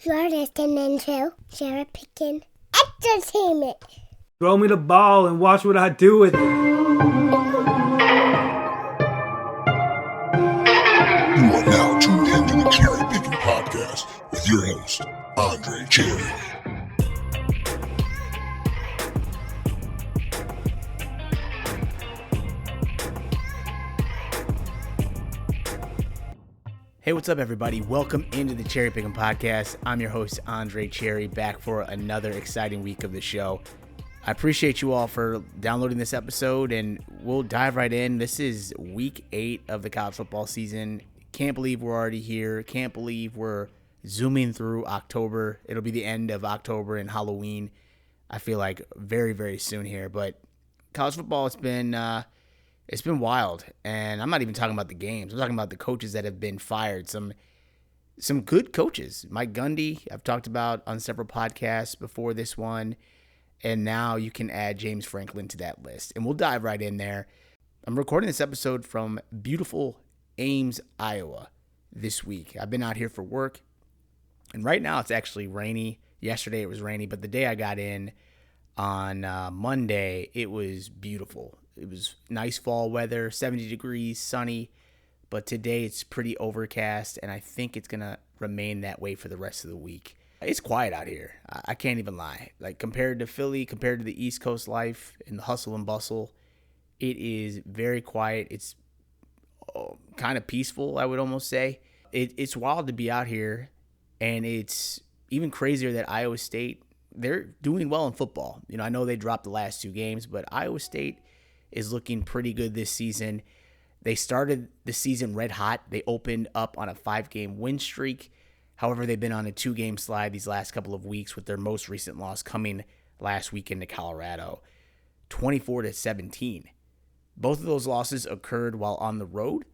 You're listening to CherryPickin Entertainment. Throw me the ball and watch what I do with it. You are now tuned into the CherryPickin podcast with your host, Andre Cherry. Hey, what's up, everybody? Welcome into the CherryPickin podcast. I'm your host, Andre Cherry, back for another exciting week of the show. I appreciate you all for downloading this episode, and we'll dive right in. This is week 8 of the college football season. Can't believe we're already here. Can't believe we're zooming through October. It'll be the end of October and Halloween. I feel like very, very soon here. But college football, it's been wild, and I'm not even talking about the games. I'm talking about the coaches that have been fired. Some good coaches. Mike Gundy, I've talked about on several podcasts before this one, and now you can add James Franklin to that list, and we'll dive right in there. I'm recording this episode from beautiful Ames, Iowa this week. I've been out here for work, and right now it's actually rainy. Yesterday it was rainy, but the day I got in on Monday, it was beautiful. It was nice fall weather, 70 degrees, sunny, but today it's pretty overcast, and I think it's going to remain that way for the rest of the week. It's quiet out here. I can't even lie. Like, compared to Philly, compared to the East Coast life and the hustle and bustle, it is very quiet. It's kind of peaceful, I would almost say. It's wild to be out here, and it's even crazier that Iowa State, they're doing well in football. You know, I know they dropped the last 2 games, but Iowa State is looking pretty good this season. They started the season red hot. They opened up on a 5-game win streak. However, they've been on a 2-game slide these last couple of weeks, with their most recent loss coming last weekend to Colorado, 24-17. Both of those losses occurred while on the road.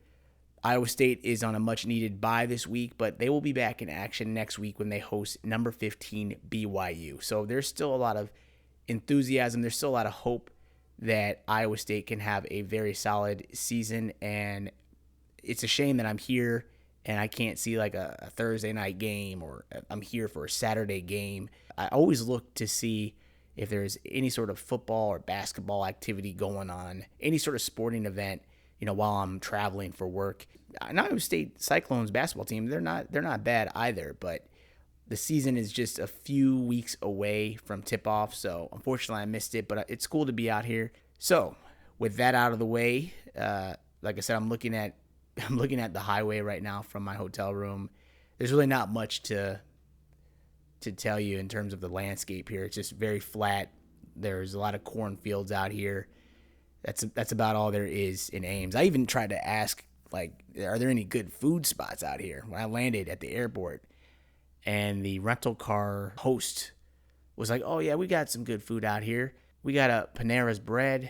Iowa State is on a much-needed bye this week, but they will be back in action next week when they host number 15 BYU. So there's still a lot of enthusiasm. There's still a lot of hope that Iowa State can have a very solid season, and it's a shame that I'm here and I can't see like a Thursday night game, or I'm here for a Saturday game. I always look to see if there's any sort of football or basketball activity going on, any sort of sporting event, you know, while I'm traveling for work. Iowa State Cyclones basketball team, they're not bad either, but the season is just a few weeks away from tip-off, so unfortunately I missed it, but it's cool to be out here. So with that out of the way, like I said, I'm looking at the highway right now from my hotel room. There's really not much to tell you in terms of the landscape here. It's just very flat. There's a lot of cornfields out here. That's about all there is in Ames. I even tried to ask, like, are there any good food spots out here when I landed at the airport? And the rental car host was like, oh, yeah, we got some good food out here. We got a Panera's bread.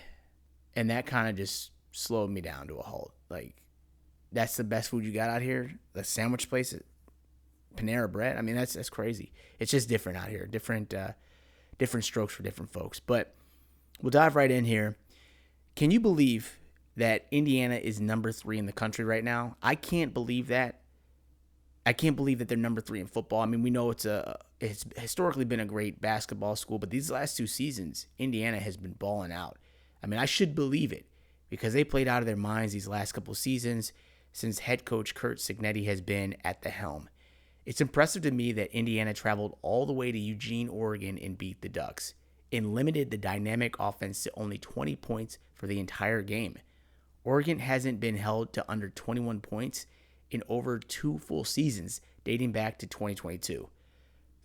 And that kind of just slowed me down to a halt. Like, that's the best food you got out here? The sandwich place, Panera bread? I mean, that's crazy. It's just different out here. Different strokes for different folks. But we'll dive right in here. Can you believe that Indiana is number 3 in the country right now? I can't believe that. I can't believe that they're number 3 in football. I mean, we know it's historically been a great basketball school, but these last 2 seasons, Indiana has been balling out. I mean, I should believe it because they played out of their minds these last couple seasons since head coach Curt Cignetti has been at the helm. It's impressive to me that Indiana traveled all the way to Eugene, Oregon and beat the Ducks and limited the dynamic offense to only 20 points for the entire game. Oregon hasn't been held to under 21 points in over 2 full seasons dating back to 2022.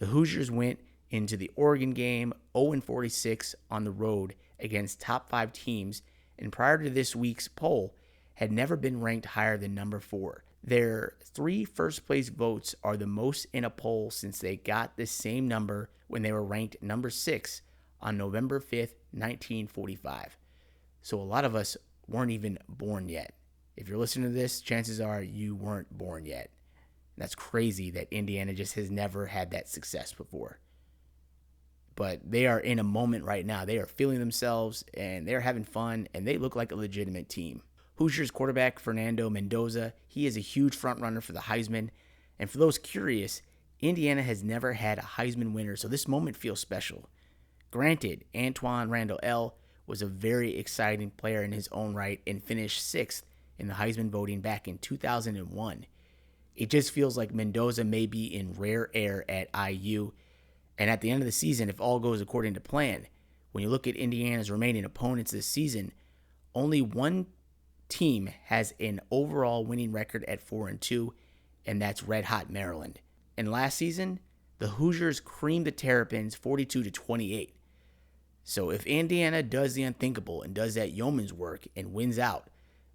The Hoosiers went into the Oregon game 0-46 on the road against top 5 teams, and prior to this week's poll, had never been ranked higher than number 4. Their 3 first-place votes are the most in a poll since they got the same number when they were ranked number 6 on November 5th, 1945. So a lot of us weren't even born yet. If you're listening to this, chances are you weren't born yet. That's crazy that Indiana just has never had that success before. But they are in a moment right now. They are feeling themselves, and they're having fun, and they look like a legitimate team. Hoosiers quarterback Fernando Mendoza, he is a huge front runner for the Heisman. And for those curious, Indiana has never had a Heisman winner, so this moment feels special. Granted, Antoine Randall L. was a very exciting player in his own right and finished 6th in the Heisman voting back in 2001. It just feels like Mendoza may be in rare air at IU. And at the end of the season, if all goes according to plan, when you look at Indiana's remaining opponents this season, only one team has an overall winning record at 4-2, and that's Red Hot Maryland. And last season, the Hoosiers creamed the Terrapins 42-28. So if Indiana does the unthinkable and does that yeoman's work and wins out,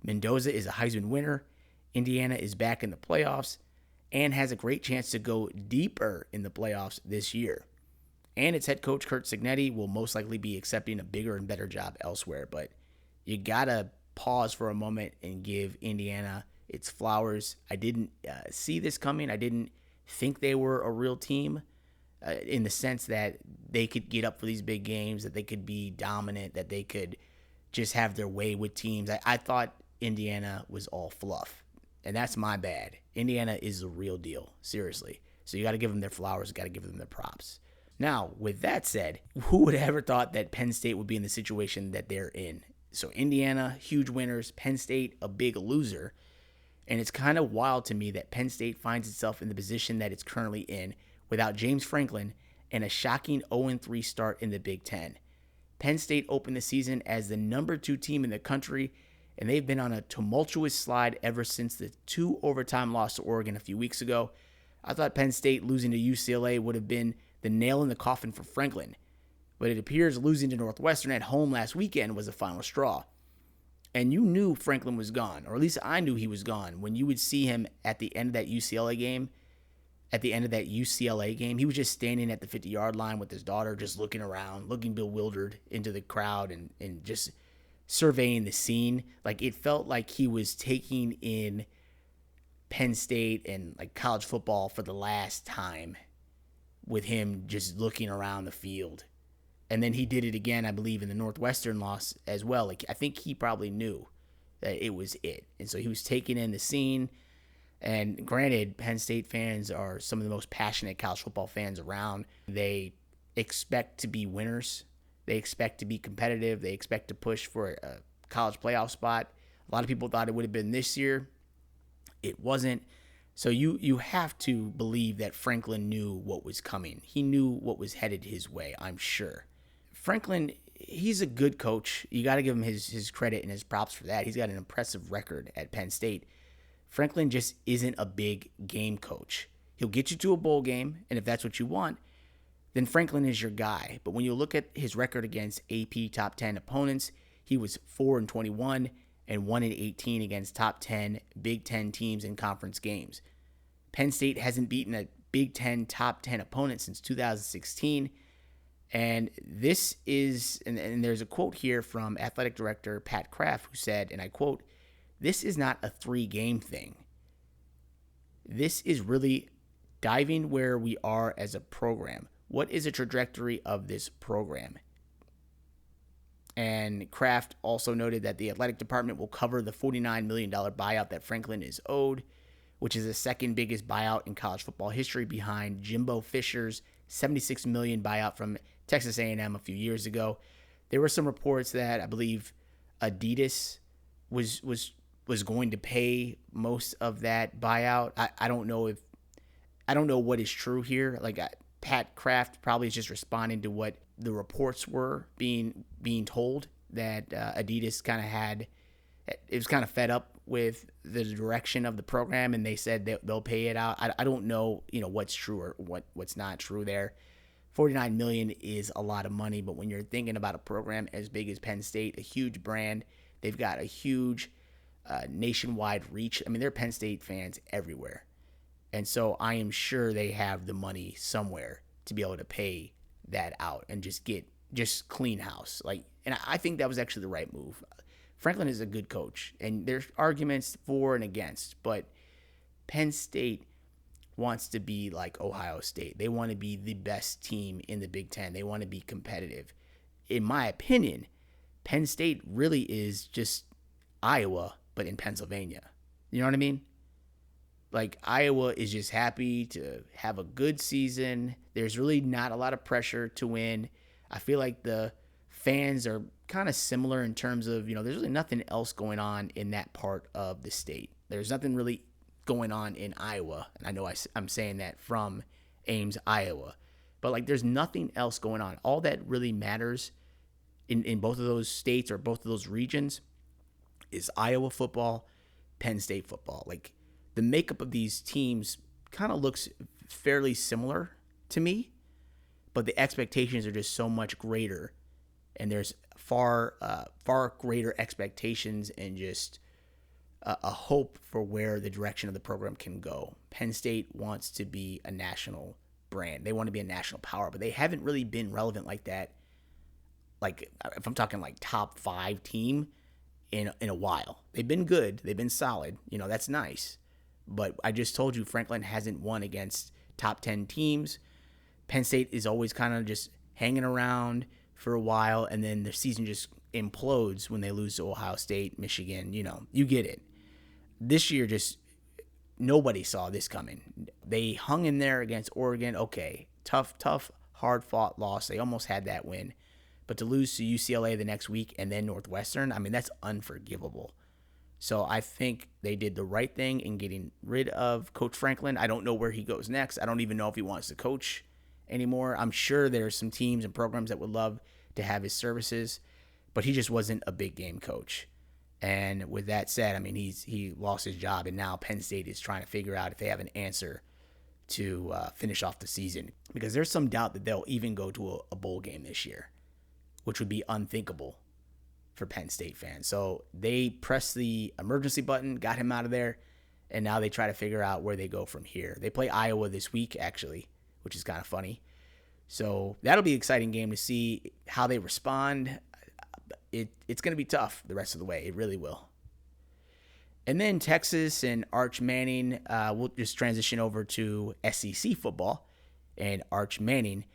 Mendoza is a Heisman winner, Indiana is back in the playoffs, and has a great chance to go deeper in the playoffs this year. And its head coach, Curt Cignetti, will most likely be accepting a bigger and better job elsewhere. But you got to pause for a moment and give Indiana its flowers. I didn't see this coming. I didn't think they were a real team in the sense that they could get up for these big games, that they could be dominant, that they could just have their way with teams. I thought Indiana was all fluff, and that's my bad. Indiana is the real deal, seriously. So you got to give them their flowers, got to give them their props. Now, with that said, who would have ever thought that Penn State would be in the situation that they're in? So Indiana, huge winners. Penn State, a big loser. And it's kind of wild to me that Penn State finds itself in the position that it's currently in without James Franklin and a shocking 0-3 start in the Big Ten. Penn State opened the season as the number 2 team in the country, and they've been on a tumultuous slide ever since the 2 overtime loss to Oregon a few weeks ago. I thought Penn State losing to UCLA would have been the nail in the coffin for Franklin, but it appears losing to Northwestern at home last weekend was the final straw. And you knew Franklin was gone, or at least I knew he was gone, when you would see him at the end of that UCLA game. He was just standing at the 50-yard line with his daughter, just looking around, looking bewildered into the crowd and just surveying the scene. Like, it felt like he was taking in Penn State and like college football for the last time, with him just looking around the field. And then he did it again, I believe, in the Northwestern loss as well. Like, I think he probably knew that it was it. And so he was taking in the scene. And granted, Penn State fans are some of the most passionate college football fans around. They expect to be winners. They expect to be competitive. They expect to push for a college playoff spot. A lot of people thought it would have been this year. It wasn't. So you have to believe that Franklin knew what was coming. He knew what was headed his way, I'm sure. Franklin, he's a good coach. You got to give him his credit and his props for that. He's got an impressive record at Penn State. Franklin just isn't a big game coach. He'll get you to a bowl game, and if that's what you want, then Franklin is your guy. But when you look at his record against AP top 10 opponents, he was 4-21 and 1-18 against top 10 Big Ten teams in conference games. Penn State hasn't beaten a Big Ten top 10 opponent since 2016. And this is, and there's a quote here from athletic director Pat Kraft, who said, and I quote, "This is not a 3-game thing. This is really diving where we are as a program. What is the trajectory of this program?" And Kraft also noted that the athletic department will cover the $49 million buyout that Franklin is owed, which is the second biggest buyout in college football history behind Jimbo Fisher's $76 million buyout from Texas A&M a few years ago. There were some reports that I believe Adidas was going to pay most of that buyout. I don't know what is true here. Like, Pat Kraft probably is just responding to what the reports were being told, that Adidas kind of had. It was kind of fed up with the direction of the program, and they said they'll pay it out. I don't know, what's true or what's not true there. $49 million is a lot of money, but when you're thinking about a program as big as Penn State, a huge brand, they've got a huge nationwide reach. I mean, there are Penn State fans everywhere. And so I am sure they have the money somewhere to be able to pay that out and just clean house. And I think that was actually the right move. Franklin is a good coach, and there's arguments for and against, but Penn State wants to be like Ohio State. They want to be the best team in the Big Ten. They want to be competitive. In my opinion, Penn State really is just Iowa, but in Pennsylvania. You know what I mean? Like, Iowa is just happy to have a good season. There's really not a lot of pressure to win. I feel like the fans are kind of similar in terms of, there's really nothing else going on in that part of the state. There's nothing really going on in Iowa. And I know I'm saying that from Ames, Iowa. But, like, there's nothing else going on. All that really matters in both of those states or both of those regions is Iowa football, Penn State football. Like, the makeup of these teams kind of looks fairly similar to me, but the expectations are just so much greater, and there's far greater expectations and just a hope for where the direction of the program can go. Penn State wants to be a national brand. They want to be a national power, but they haven't really been relevant like that. Like, if I'm talking like top 5 team in a while. They've been good. They've been solid. That's nice. But I just told you Franklin hasn't won against top 10 teams. Penn State is always kind of just hanging around for a while, and then the season just implodes when they lose to Ohio State, Michigan. You get it. This year, just nobody saw this coming. They hung in there against Oregon. Okay, tough, hard-fought loss. They almost had that win. But to lose to UCLA the next week and then Northwestern, that's unforgivable. So I think they did the right thing in getting rid of Coach Franklin. I don't know where he goes next. I don't even know if he wants to coach anymore. I'm sure there's some teams and programs that would love to have his services, but he just wasn't a big game coach. And with that said, he lost his job, and now Penn State is trying to figure out if they have an answer to finish off the season, because there's some doubt that they'll even go to a bowl game this year, which would be unthinkable for Penn State fans. So they pressed the emergency button, got him out of there, and now they try to figure out where they go from here. They play Iowa this week, actually, which is kind of funny. So that'll be an exciting game to see how they respond. It's going to be tough the rest of the way. It really will. And then Texas and Arch Manning, we'll just transition over to SEC football. And Arch Manning,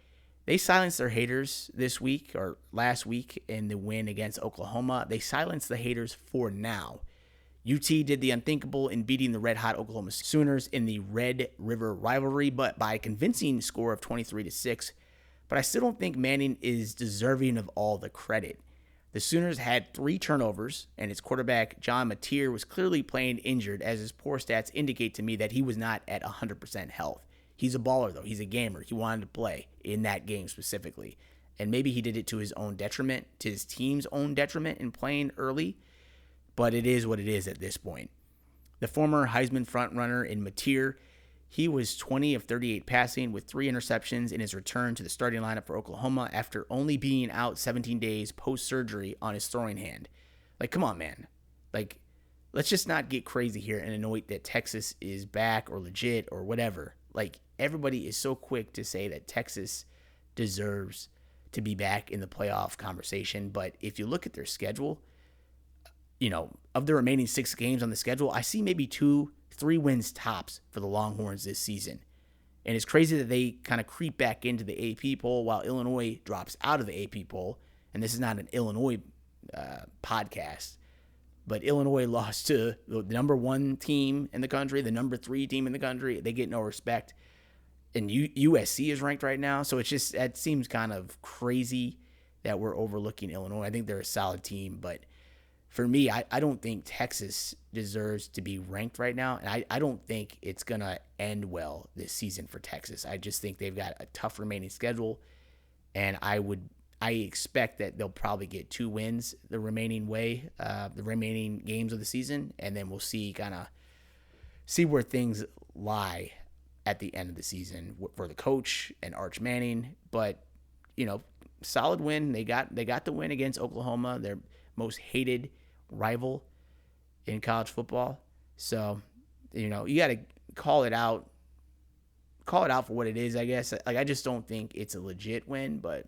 they silenced their haters this week or last week in the win against Oklahoma. They silenced the haters for now. UT did the unthinkable in beating the red-hot Oklahoma Sooners in the Red River rivalry, but by a convincing score of 23-6. But I still don't think Manning is deserving of all the credit. The Sooners had 3 turnovers, and its quarterback, John Mateer, was clearly playing injured, as his poor stats indicate to me that he was not at 100% health. He's a baller, though. He's a gamer. He wanted to play in that game specifically. And maybe he did it to his own detriment, to his team's own detriment in playing early. But it is what it is at this point. The former Heisman frontrunner in Mateer, he was 20 of 38 passing with 3 interceptions in his return to the starting lineup for Oklahoma after only being out 17 days post-surgery on his throwing hand. Like, come on, man. Like, let's just not get crazy here and anoint that Texas is back or legit or whatever. Like, everybody is so quick to say that Texas deserves to be back in the playoff conversation. But if you look at their schedule, of the remaining 6 games on the schedule, I see maybe 2-3 wins tops for the Longhorns this season. And it's crazy that they kind of creep back into the AP poll while Illinois drops out of the AP poll. And this is not an Illinois podcast, but Illinois lost to the number 1 team in the country, the number 3 team in the country. They get no respect. And USC is ranked right now. So it seems kind of crazy that we're overlooking Illinois. I think they're a solid team, but for me, I don't think Texas deserves to be ranked right now. And I don't think it's going to end well this season for Texas. I just think they've got a tough remaining schedule. And I expect that they'll probably get 2 wins the remaining games of the season. And then we'll see where things lie at the end of the season for the coach and Arch Manning. But, solid win. They got the win against Oklahoma, their most hated rival in college football. So, you got to call it out for what it is, I guess. Like, I just don't think it's a legit win, but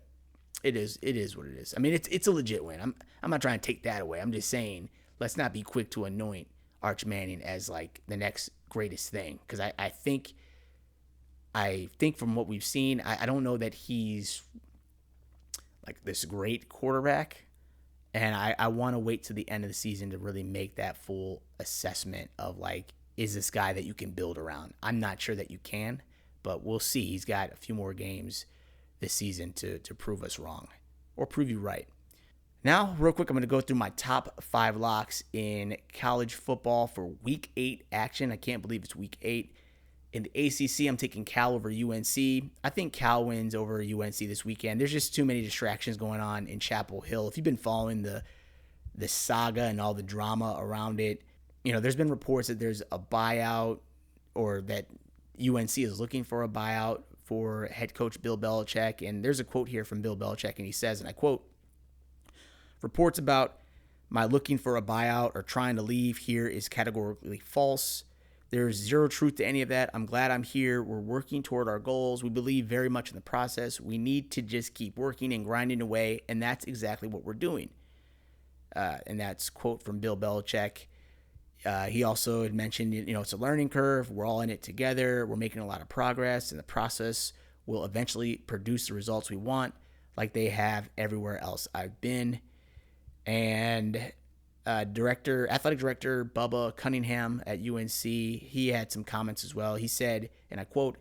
it is what it is. It's a legit win. I'm not trying to take that away. I'm just saying, let's not be quick to anoint Arch Manning as like the next greatest thing. Because I think from what we've seen, I don't know that he's like this great quarterback. And I want to wait to the end of the season to really make that full assessment of like, is this guy that you can build around. I'm not sure that you can, but we'll see. He's got a few more games this season to prove us wrong or prove you right. Now, real quick, I'm going to go through my top 5 locks in college football for Week 8 action. I can't believe it's Week 8. In the ACC, I'm taking Cal over UNC. I think Cal wins over UNC this weekend. There's just too many distractions going on in Chapel Hill. If you've been following the saga and all the drama around it, there's been reports that there's a buyout or that UNC is looking for a buyout for head coach Bill Belichick. And there's a quote here from Bill Belichick, and he says, and I quote, "Reports about my looking for a buyout or trying to leave here is categorically false. There's zero truth to any of that. I'm glad I'm here. We're working toward our goals. We believe very much in the process. We need to just keep working and grinding away, and that's exactly what we're doing." And that's a quote from Bill Belichick. He also had mentioned, it's a learning curve. We're all in it together. We're making a lot of progress, and the process will eventually produce the results we want, like they have everywhere else I've been. And athletic director Bubba Cunningham at UNC, he had some comments as well. He said, and I quote,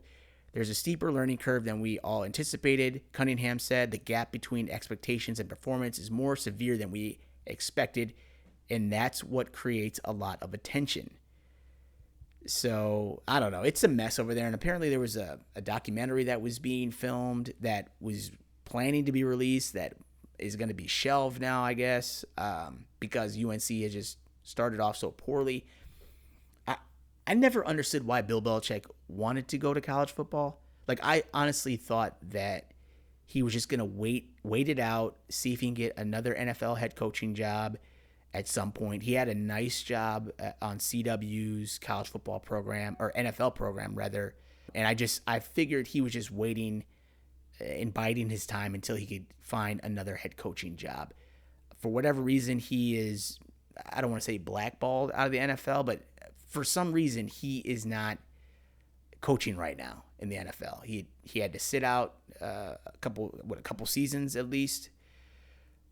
"There's a steeper learning curve than we all anticipated." Cunningham said, "The gap between expectations and performance is more severe than we expected, and that's what creates a lot of attention." So, I don't know. It's a mess over there, and apparently there was a documentary that was being filmed that was planning to be released that is going to be shelved now, I guess, because UNC has just started off so poorly. I never understood why Bill Belichick wanted to go to college football. Like, I honestly thought that he was just going to wait it out, see if he can get another NFL head coaching job at some point. He had a nice job on CW's college football program, or NFL program, rather. And I figured he was just waiting and biding his time until he could find another head coaching job. For whatever reason, he is, I don't want to say blackballed out of the NFL, but for some reason, he is not coaching right now in the NFL. He had to sit out a couple seasons at least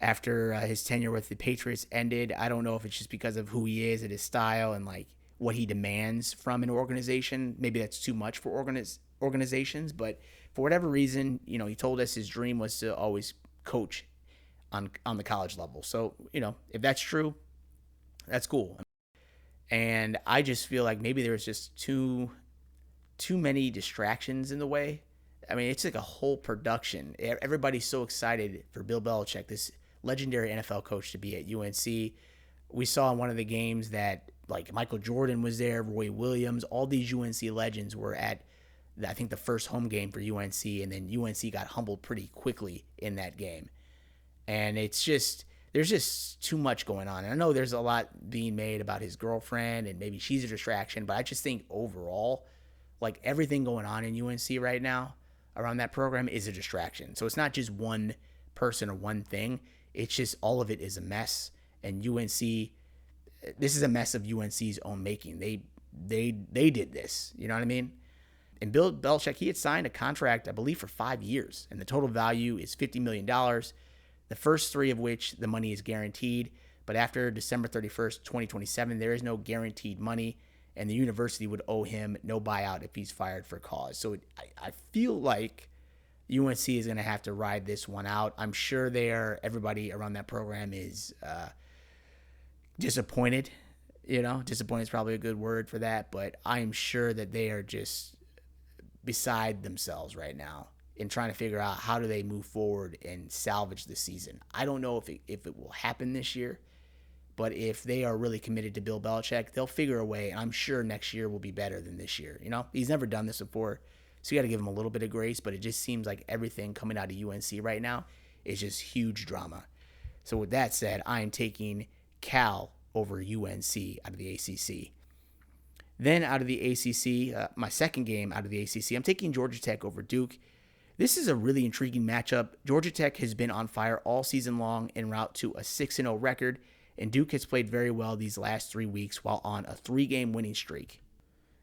after his tenure with the Patriots ended. I don't know if it's just because of who he is and his style and like what he demands from an organization. Maybe that's too much for organizations, but for whatever reason, he told us his dream was to always coach on the college level. So, if that's true, that's cool. And I just feel like maybe there was just too many distractions in the way. I mean, it's like a whole production. Everybody's so excited for Bill Belichick, this legendary NFL coach, to be at UNC. We saw in one of the games that like Michael Jordan was there, Roy Williams, all these UNC legends were at, I think, the first home game for UNC, and then UNC got humbled pretty quickly in that game. And there's just too much going on. And I know there's a lot being made about his girlfriend, and maybe she's a distraction, but I just think overall, like everything going on in UNC right now around that program is a distraction. So it's not just one person or one thing. It's just all of it is a mess. And UNC, this is a mess of UNC's own making. They did this. You know what I mean? And Bill Belichick, he had signed a contract, I believe, for 5 years, and the total value is $50 million, the first 3 of which the money is guaranteed. But after December 31st, 2027, there is no guaranteed money, and the university would owe him no buyout if he's fired for cause. So I feel like UNC is going to have to ride this one out. I'm sure everybody around that program is disappointed. Disappointed is probably a good word for that, but I'm sure that they are just beside themselves right now in trying to figure out how do they move forward and salvage the season. I don't know if it will happen this year, but if they are really committed to Bill Belichick, they'll figure a way. And I'm sure next year will be better than this year. He's never done this before, so you got to give him a little bit of grace, but it just seems like everything coming out of UNC right now is just huge drama. So with that said, I am taking Cal over UNC out of the ACC. Then out of the ACC, my second game out of the ACC, I'm taking Georgia Tech over Duke. This is a really intriguing matchup. Georgia Tech has been on fire all season long en route to a 6-0 record, and Duke has played very well these last 3 weeks while on a 3-game winning streak.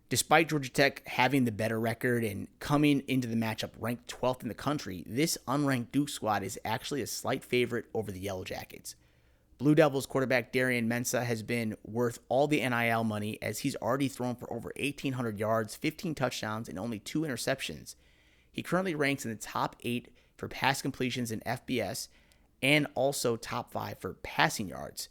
Despite Georgia Tech having the better record and coming into the matchup ranked 12th in the country, this unranked Duke squad is actually a slight favorite over the Yellow Jackets. Blue Devils quarterback Darian Mensah has been worth all the NIL money as he's already thrown for over 1,800 yards, 15 touchdowns, and only 2 interceptions. He currently ranks in the top 8 for pass completions in FBS and also top 5 for passing yards.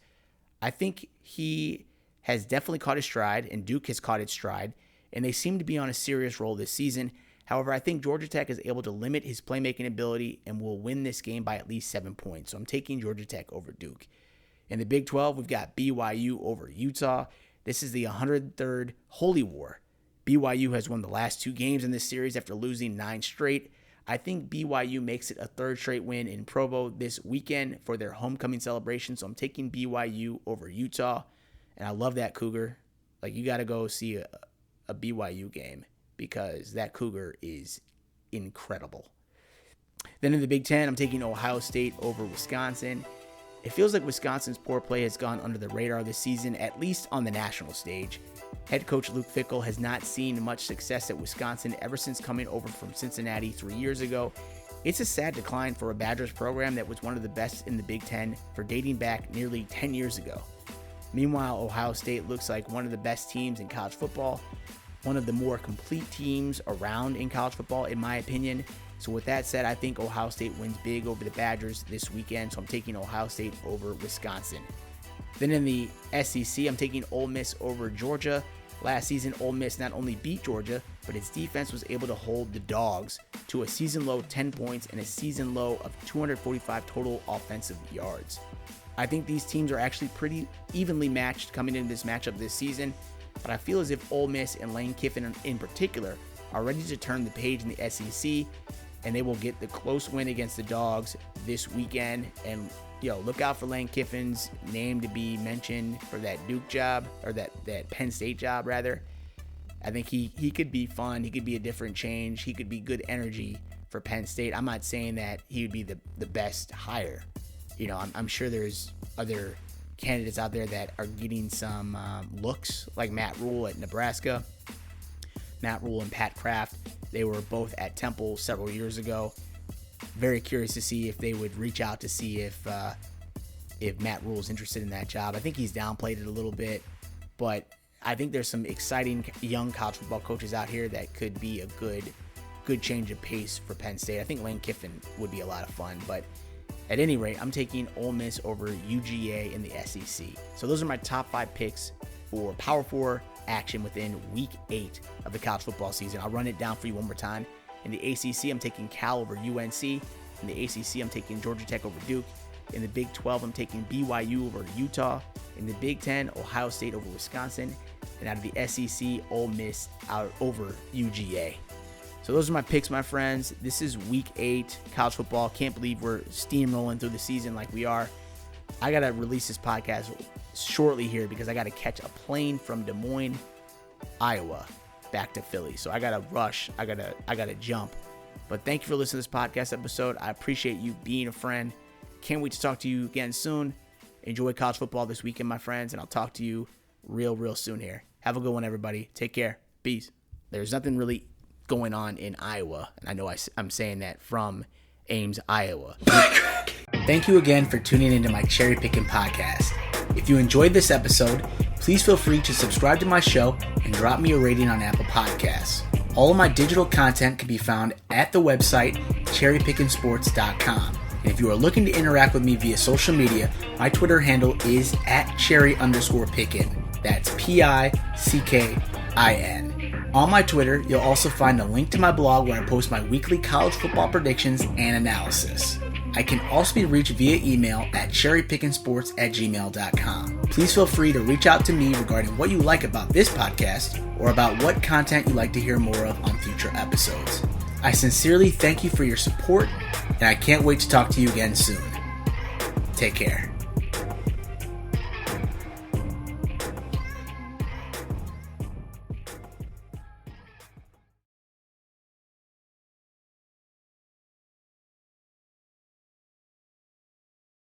I think he has definitely caught his stride, and Duke has caught its stride, and they seem to be on a serious roll this season. However, I think Georgia Tech is able to limit his playmaking ability and will win this game by at least 7 points. So I'm taking Georgia Tech over Duke. In the Big 12, we've got BYU over Utah. This is the 103rd Holy War. BYU has won the last 2 games in this series after losing 9 straight. I think BYU makes it a 3rd straight win in Provo this weekend for their homecoming celebration. So I'm taking BYU over Utah. And I love that Cougar. Like, you got to go see a BYU game because that Cougar is incredible. Then in the Big 10, I'm taking Ohio State over Wisconsin. It feels like Wisconsin's poor play has gone under the radar this season, at least on the national stage. Head coach Luke Fickell has not seen much success at Wisconsin ever since coming over from Cincinnati 3 years ago. It's a sad decline for a Badgers program that was one of the best in the Big Ten for dating back nearly 10 years ago. Meanwhile, Ohio State looks like one of the best teams in college football, one of the more complete teams around in college football, in my opinion. So with that said, I think Ohio State wins big over the Badgers this weekend, so I'm taking Ohio State over Wisconsin. Then in the SEC, I'm taking Ole Miss over Georgia. Last season, Ole Miss not only beat Georgia, but its defense was able to hold the Dogs to a season-low 10 points and a season-low of 245 total offensive yards. I think these teams are actually pretty evenly matched coming into this matchup this season, but I feel as if Ole Miss and Lane Kiffin in particular are ready to turn the page in the SEC, and they will get the close win against the Dogs this weekend. And, look out for Lane Kiffin's name to be mentioned for that Duke job, or that Penn State job, rather. I think he could be fun. He could be a different change. He could be good energy for Penn State. I'm not saying that he would be the best hire. I'm sure there's other candidates out there that are getting some looks, like Matt Rule at Nebraska. Matt Rule and Pat Kraft, they were both at Temple several years ago. Very curious to see if they would reach out to see if Matt Rule is interested in that job. I think he's downplayed it a little bit, but I think there's some exciting young college football coaches out here that could be a good change of pace for Penn State. I think Lane Kiffin would be a lot of fun, but at any rate, I'm taking Ole Miss over UGA in the SEC. So those are my top 5 picks for Power 4 action within Week 8 of the college football season. I'll run it down for you one more time. In the ACC, I'm taking Cal over UNC. In the ACC, I'm taking Georgia Tech over Duke. In the Big 12, I'm taking BYU over Utah. In the Big 10, Ohio State over Wisconsin. And out of the SEC, Ole Miss out over UGA. So those are my picks, my friends. This is Week 8 college football. Can't believe we're steamrolling through the season like we are. I got to release this podcast shortly here because I got to catch a plane from Des Moines, Iowa, back to Philly. So I got to rush. I got to jump. But thank you for listening to this podcast episode. I appreciate you being a friend. Can't wait to talk to you again soon. Enjoy college football this weekend, my friends, and I'll talk to you real soon here. Have a good one, everybody. Take care. Peace. There's nothing really going on in Iowa, and I know I'm saying that from Ames, Iowa. Thank you again for tuning into my Cherry Pickin' podcast. If you enjoyed this episode, please feel free to subscribe to my show and drop me a rating on Apple Podcasts. All of my digital content can be found at the website CherryPickinSports.com. And if you are looking to interact with me via social media, my Twitter handle is @Cherry_Pickin. That's PICKIN. On my Twitter, you'll also find a link to my blog where I post my weekly college football predictions and analysis. I can also be reached via email at cherrypickinsports@gmail.com. Please feel free to reach out to me regarding what you like about this podcast or about what content you'd like to hear more of on future episodes. I sincerely thank you for your support, and I can't wait to talk to you again soon. Take care.